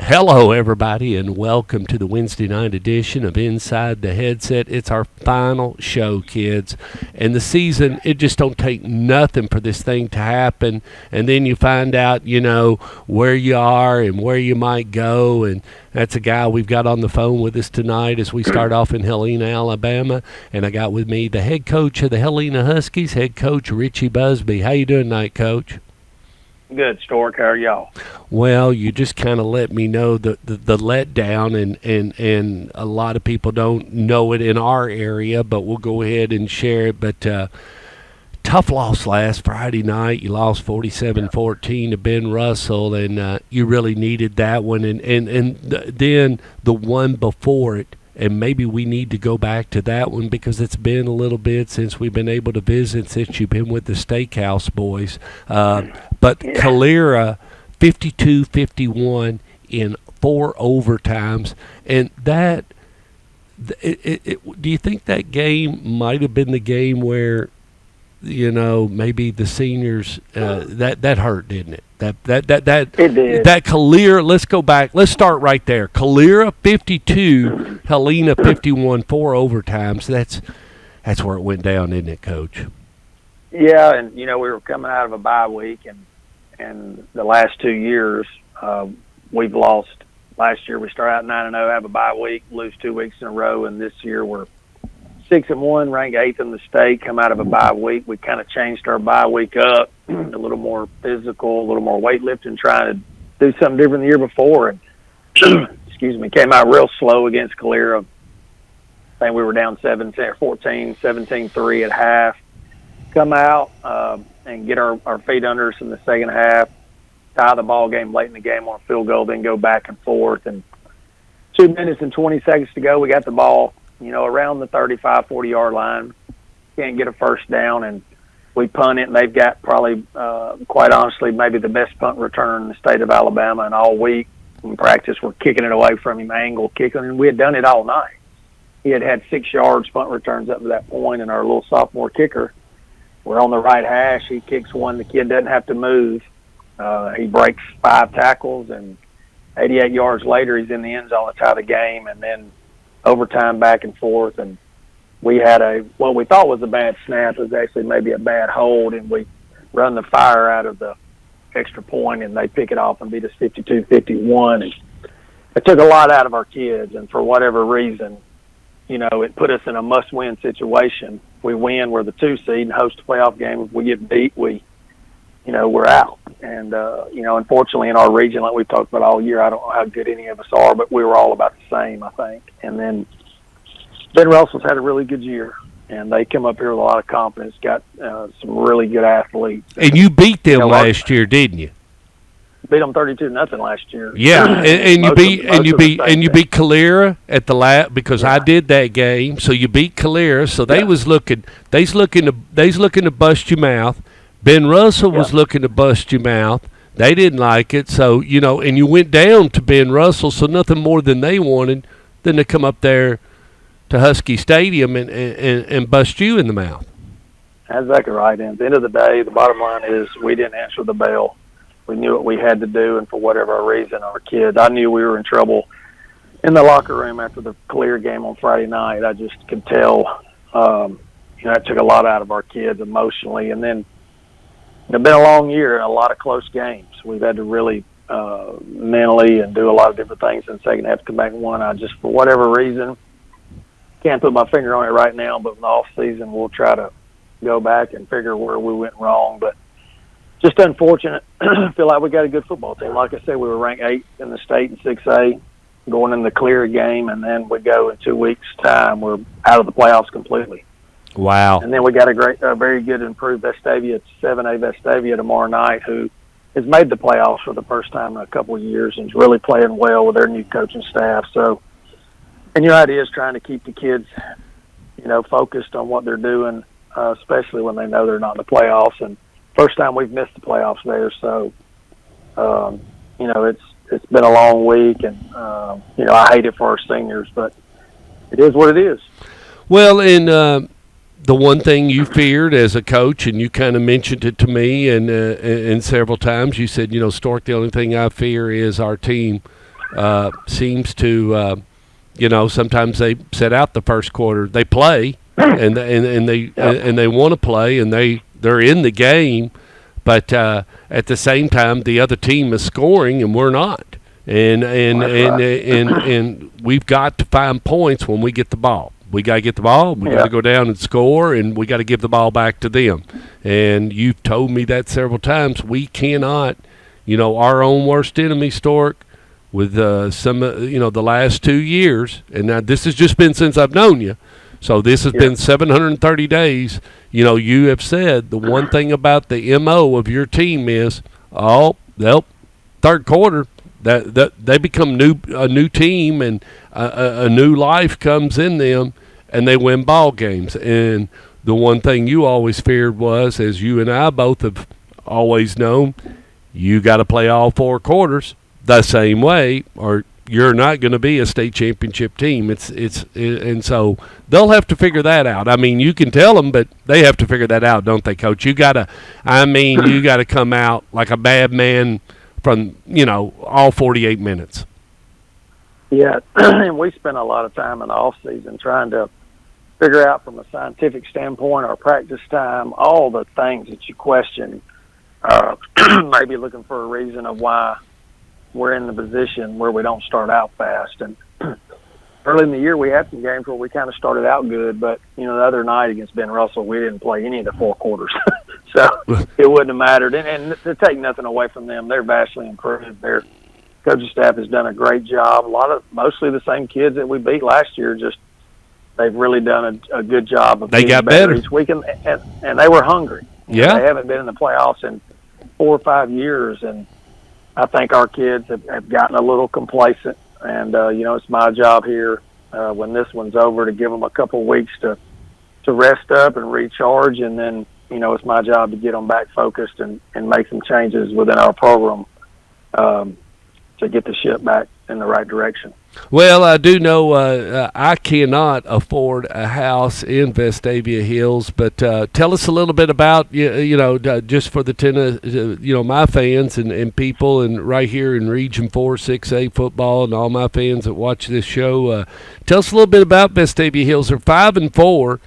Hello, everybody, and welcome to the Wednesday night edition of Inside the Headset. It's our final show, kids. And the season, it just don't take nothing for this thing to happen. And then you find out, where you are and where you might go. And that's a guy we've got on the phone with us tonight as we start off in Helena, Alabama. And I got with me the head coach of the Helena Huskies, head coach Richie Busby. How you doing tonight, Coach? Good, Stork. How are y'all? Well, you just kind of let me know the letdown, and a lot of people don't know it in our area, but we'll go ahead and share it. But tough loss last Friday night. You lost 47-14 to Ben Russell, and you really needed that one. And then the one before it, and maybe we need to go back to that one because it's been a little bit since we've been able to visit, since you've been with the Steakhouse boys. But Calera, 52-51 in 4 overtimes. And that, do you think that game might have been the game where, maybe the seniors, that hurt, didn't it? That it did. That Calera, let's go back. Let's start right there. Calera 52, Helena 51, 4 overtimes. That's where it went down, isn't it, Coach? Yeah, and we were coming out of a bye week, and the last 2 years we've lost. Last year we started out 9-0, have a bye week, lose 2 weeks in a row, and this year we're 6-1, ranked 8th in the state. Come out of a bye week, we kind of changed our bye week up, a little more physical, a little more weightlifting, trying to do something different the year before. And excuse me, came out real slow against Calera. I think we were down 17-3 at half. Come out and get our feet under us in the second half, tie the ball game late in the game on a field goal, then go back and forth. And 2 minutes and 20 seconds to go, we got the ball, around the 35, 40-yard line. Can't get a first down, and we punt it, and they've got probably, quite honestly, maybe the best punt return in the state of Alabama. And all week in practice, we're kicking it away from him, angle kicking, and we had done it all night. He had 6 yards punt returns up to that point, and our little sophomore kicker, we're on the right hash. He kicks one. The kid doesn't have to move. He breaks 5 tackles, and 88 yards later, he's in the end zone to tie the game, and then overtime back and forth. And we had what we thought was a bad snap. It was actually maybe a bad hold, and we run the fire out of the extra point, and they pick it off and beat us 52-51. And it took a lot out of our kids, and for whatever reason, it put us in a must-win situation. We win, we're the 2 seed, and host a playoff game. If we get beat, we're out. And, unfortunately in our region, like we've talked about all year, I don't know how good any of us are, but we were all about the same, I think. And then Ben Russell's had a really good year, and they come up here with a lot of confidence, got some really good athletes. And you beat them last year, didn't you? Beat them 32-0 last year. Yeah, and you beat Calera at the because I did that game. So you beat Calera. So they's looking to bust your mouth. Ben Russell was looking to bust your mouth. They didn't like it. So and you went down to Ben Russell. So nothing more than they wanted than to come up there to Husky Stadium and bust you in the mouth. That's exactly right. And at the end of the day, the bottom line is we didn't answer the bell. We knew what we had to do, and for whatever reason, our kids, I knew we were in trouble in the locker room after the Calera game on Friday night. I just could tell, it took a lot out of our kids emotionally. And then it's been a long year and a lot of close games. We've had to really mentally and do a lot of different things in the second half to come back and win. I just, for whatever reason, can't put my finger on it right now, but in the off season, we'll try to go back and figure where we went wrong. But just unfortunate. I feel like we got a good football team. Like I said, we were ranked 8th in the state in 6A going in the Calera game, and then we go in 2 weeks' time. We're out of the playoffs completely. Wow. And then we got a very good improved Vestavia, 7A Vestavia tomorrow night, who has made the playoffs for the first time in a couple of years and is really playing well with their new coaching staff. So, and your idea is trying to keep the kids, focused on what they're doing, especially when they know they're not in the playoffs. And first time we've missed the playoffs there, so it's been a long week, and I hate it for our seniors, but it is what it is. Well, and the one thing you feared as a coach, and you kind of mentioned it to me and several times, you said, Stork, the only thing I fear is our team seems to, sometimes they set out the first quarter. They play, and they want to play, and they're in the game, but at the same time, the other team is scoring, and we're not. And we've got to find points when we get the ball. We got to get the ball. We got to go down and score, and we got to give the ball back to them. And you've told me that several times. We cannot, our own worst enemy, Stork, with some, the last 2 years. And now this has just been since I've known you. So this has been 730 days. You have said the one thing about the MO of your team is, third quarter, that they become a new team, and a new life comes in them, and they win ball games. And the one thing you always feared was, as you and I both have always known, you got to play all 4 quarters the same way, or you're not going to be a state championship team. And so they'll have to figure that out. I mean, you can tell them, but they have to figure that out, don't they, Coach? You got to come out like a bad man from, all 48 minutes. Yeah, and we spent a lot of time in the off season trying to figure out from a scientific standpoint, our practice time, all the things that you question, maybe looking for a reason of why we're in the position where we don't start out fast. And early in the year, we had some games where we kind of started out good, but, the other night against Ben Russell, we didn't play any of the 4 quarters. So it wouldn't have mattered. And to take nothing away from them, they're vastly improved. Their coaching staff has done a great job. Mostly the same kids that we beat last year, just they've really done a good job of getting better each week. And they were hungry. Yeah. They haven't been in the playoffs in 4 or 5 years, and I think our kids have gotten a little complacent, and, it's my job here when this one's over to give them a couple weeks to rest up and recharge, and then, it's my job to get them back focused and make some changes within our program to get the ship back in the right direction. Well, I do know I cannot afford a house in Vestavia Hills, but tell us a little bit about, just for the tennis, my fans and people, and right here in Region 4, 6A football, and all my fans that watch this show. Tell us a little bit about Vestavia Hills. They're 5-4,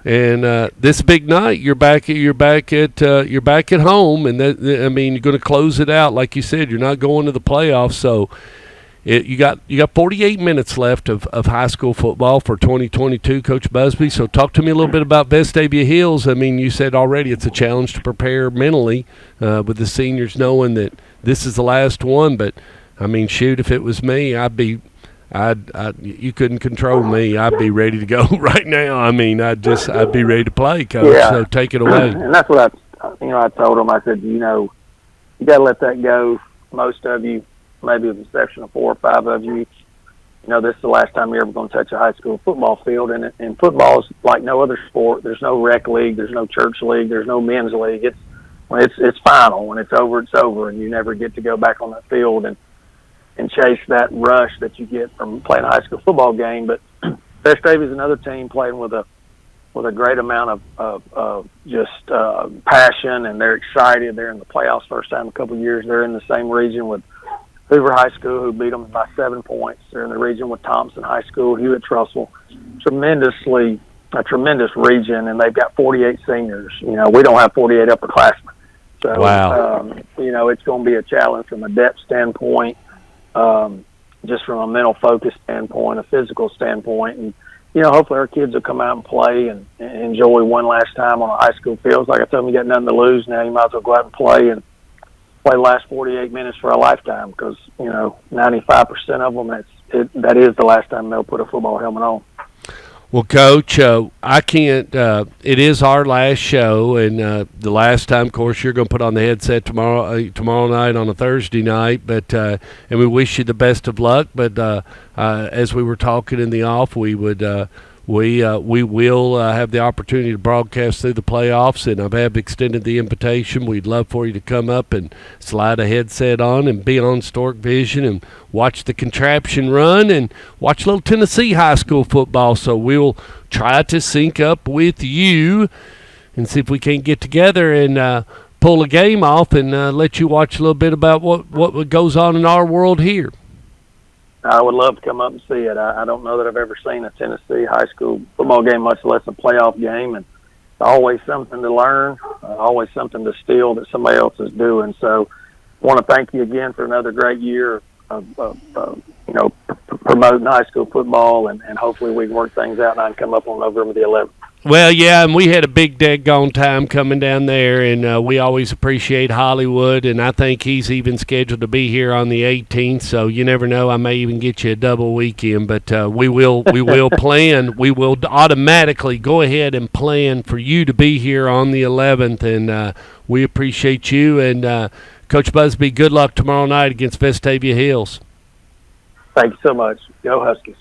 and this big night, you're back at home, and you're going to close it out like you said. You're not going to the playoffs, so. You got 48 minutes left of high school football for 2022, Coach Busby. So talk to me a little bit about Vestavia Hills. I mean, you said already it's a challenge to prepare mentally with the seniors knowing that this is the last one. But I mean, shoot, if it was me, you couldn't control me. I'd be ready to go right now. I mean, I'd be ready to play, Coach. Yeah. So take it away. And that's what I told them. I said, you got to let that go. Most of you. Maybe with the exception of 4 or 5 of you, this is the last time you're ever going to touch a high school football field. And football is like no other sport. There's no rec league. There's no church league. There's no men's league. It's final. When it's over, and you never get to go back on that field and chase that rush that you get from playing a high school football game. But Vestavia is another team playing with a great amount of just passion, and they're excited. They're in the playoffs first time in a couple of years. They're in the same region with Hoover High School, who beat them by 7 points. They're in the region with Thompson High School, Hewitt-Trussell. A tremendous region, and they've got 48 seniors. We don't have 48 upperclassmen. So, wow. It's going to be a challenge from a depth standpoint, just from a mental focus standpoint, a physical standpoint. And, hopefully our kids will come out and play and enjoy one last time on a high school field. Like I told them, you got nothing to lose now. You might as well go out and play the last 48 minutes for a lifetime, because 95% of them that is the last time they'll put a football helmet on. Well, Coach, I can't. It is our last show, and the last time, of course, you're going to put on the headset tomorrow night on a Thursday night. But and we wish you the best of luck. But as we were talking in the off, we would. We will have the opportunity to broadcast through the playoffs, and I've extended the invitation. We'd love for you to come up and slide a headset on and be on Stork Vision and watch the contraption run and watch a little Tennessee high school football. So we'll try to sync up with you and see if we can't get together and pull a game off and let you watch a little bit about what goes on in our world here. I would love to come up and see it. I don't know that I've ever seen a Tennessee high school football game, much less a playoff game. And it's always something to learn, always something to steal that somebody else is doing. So I want to thank you again for another great year of promoting high school football, and hopefully we can work things out and I can come up on November the 11th. Well, yeah, and we had a big daggone time coming down there, and we always appreciate Hollywood, and I think he's even scheduled to be here on the 18th, so you never know. I may even get you a double weekend, but we will plan. We will automatically go ahead and plan for you to be here on the 11th, and we appreciate you. And Coach Busby, good luck tomorrow night against Vestavia Hills. Thank you so much. Go Huskies.